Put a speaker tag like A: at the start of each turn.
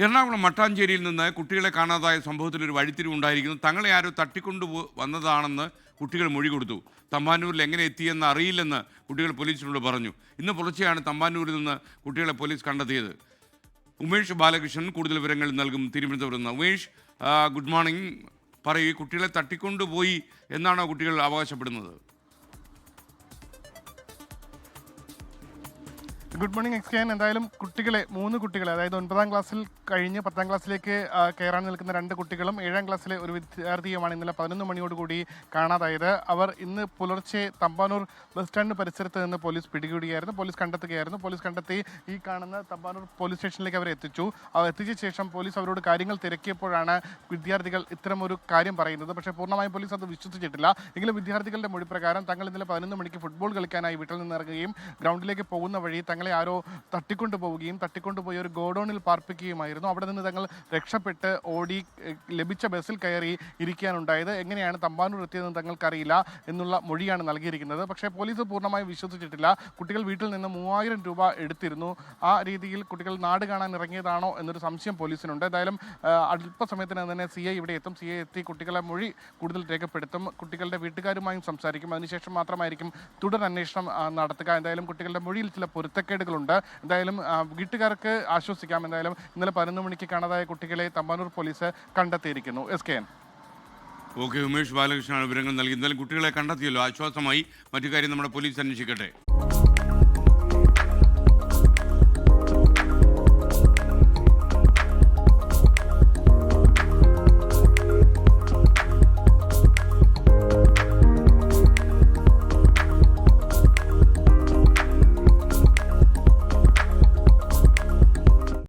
A: എറണാകുളം മട്ടാഞ്ചേരിയിൽ നിന്ന് കുട്ടികളെ കാണാതായ സംഭവത്തിൽ ഒരു വഴിത്തിരിവുണ്ടായിരിക്കുന്നു. തങ്ങളെ ആരോ തട്ടിക്കൊണ്ടു വന്നതാണെന്ന് കുട്ടികൾ മൊഴി കൊടുത്തു. തമ്പാനൂരിൽ എങ്ങനെ എത്തിയെന്ന് അറിയില്ലെന്ന് കുട്ടികൾ പോലീസിനോട് പറഞ്ഞു. ഇന്ന് പുലർച്ചെയാണ് തമ്പാനൂരിൽ നിന്ന് കുട്ടികളെ പോലീസ് കണ്ടെത്തിയത്. ഉമേഷ് ബാലകൃഷ്ണൻ കൂടുതൽ വിവരങ്ങൾ നൽകും തിരുവനന്തപുരത്ത് നിന്ന്. Umesh, good morning. പറയൂ, കുട്ടികളെ തട്ടിക്കൊണ്ടുപോയി എന്നാണോ കുട്ടികൾ അവകാശപ്പെടുന്നത്?
B: ഗുഡ് മോർണിംഗ് എക്സ്കെൻ. എന്തായാലും മൂന്ന് കുട്ടികളെ, അതായത് 9ാം ക്ലാസ്സിൽ കഴിഞ്ഞ് 10ാം ക്ലാസ്സിലേക്ക് കയറാൻ നിൽക്കുന്ന 2 കുട്ടികളും 7ാം ക്ലാസ്സിലെ ഒരു വിദ്യാർത്ഥിയുമാണ് ഇന്നലെ 11 മണിയോടുകൂടി കാണാതായത്. അവർ ഇന്ന് പുലർച്ചെ തമ്പാനൂർ ബസ് സ്റ്റാൻഡ് പരിസരത്ത് നിന്ന് പോലീസ് പിടികൂടുകയായിരുന്നു. പോലീസ് കണ്ടെത്തി ഈ കാണുന്ന തമ്പാനൂർ പോലീസ് സ്റ്റേഷനിലേക്ക് അവരെ എത്തിച്ചു. എത്തിച്ച ശേഷം പോലീസ് അവരോട് കാര്യങ്ങൾ തിരക്കിയപ്പോഴാണ് വിദ്യാർത്ഥികൾ ഇത്തരമൊരു കാര്യം പറയുന്നത്. പക്ഷേ പൂർണ്ണമായും പോലീസ് അത് വിശ്വസിച്ചിട്ടില്ല. എങ്കിലും വിദ്യാർത്ഥികളുടെ മൊഴി പ്രകാരം തങ്ങൾ ഇന്നലെ 11 മണിക്ക് ഫുട്ബോൾ കളിക്കാനായി വീട്ടിൽ നിന്ന് ഇറങ്ങുകയും ഗ്രൗണ്ടിലേക്ക് പോകുന്ന വഴി തങ്ങളെ ആരോ തട്ടിക്കൊണ്ടുപോയി ഒരു ഗോഡൌണിൽ പാർപ്പിക്കുകയുമായിരുന്നു. അവിടെ നിന്ന് തങ്ങൾ രക്ഷപ്പെട്ട് ഓടി ലഭിച്ച ബസ്സിൽ കയറി ഇരിക്കാനുണ്ടായത്. എങ്ങനെയാണ് തമ്പാനൂർ എത്തിയതെന്ന് തങ്ങൾക്കറിയില്ല എന്നുള്ള മൊഴിയാണ് നൽകിയിരിക്കുന്നത്. പക്ഷേ പോലീസ് പൂർണ്ണമായും വിശ്വസിച്ചിട്ടില്ല. കുട്ടികൾ വീട്ടിൽ നിന്ന് 3000 രൂപ എടുത്തിരുന്നു. ആ രീതിയിൽ കുട്ടികൾ നാട് കാണാൻ ഇറങ്ങിയതാണോ എന്നൊരു സംശയം പോലീസിനുണ്ട്. എന്തായാലും അല്പസമയത്തിന് തന്നെ CI ഇവിടെ എത്തും. CI എത്തി കുട്ടികളെ മൊഴി കൂടുതൽ രേഖപ്പെടുത്തും. കുട്ടികളുടെ വീട്ടുകാരുമായും സംസാരിക്കും. അതിനുശേഷം മാത്രമായിരിക്കും തുടർ അന്വേഷണം നടത്തുക. എന്തായാലും കുട്ടികളുടെ മൊഴിയിൽ ചില പൊരുത്തക്കേടുകളുണ്ട്. എന്തായാലും വീട്ടുകാർക്ക് ആശ്വസിക്കാം. എന്തായാലും ഇന്നലെ 11 മണിക്ക് കാണാതായ കുട്ടികളെ തമ്പാനൂർ പോലീസ് കണ്ടെത്തിയിരിക്കുന്നു. SKN.
A: ഓക്കെ, ഉമേഷ് ബാലകൃഷ്ണനാണ് വിവരങ്ങൾ നൽകി. എന്തായാലും കുട്ടികളെ കണ്ടെത്തിയല്ലോ, ആശ്വാസമായി. മറ്റു കാര്യം നമ്മുടെ പോലീസ് അന്വേഷിക്കട്ടെ.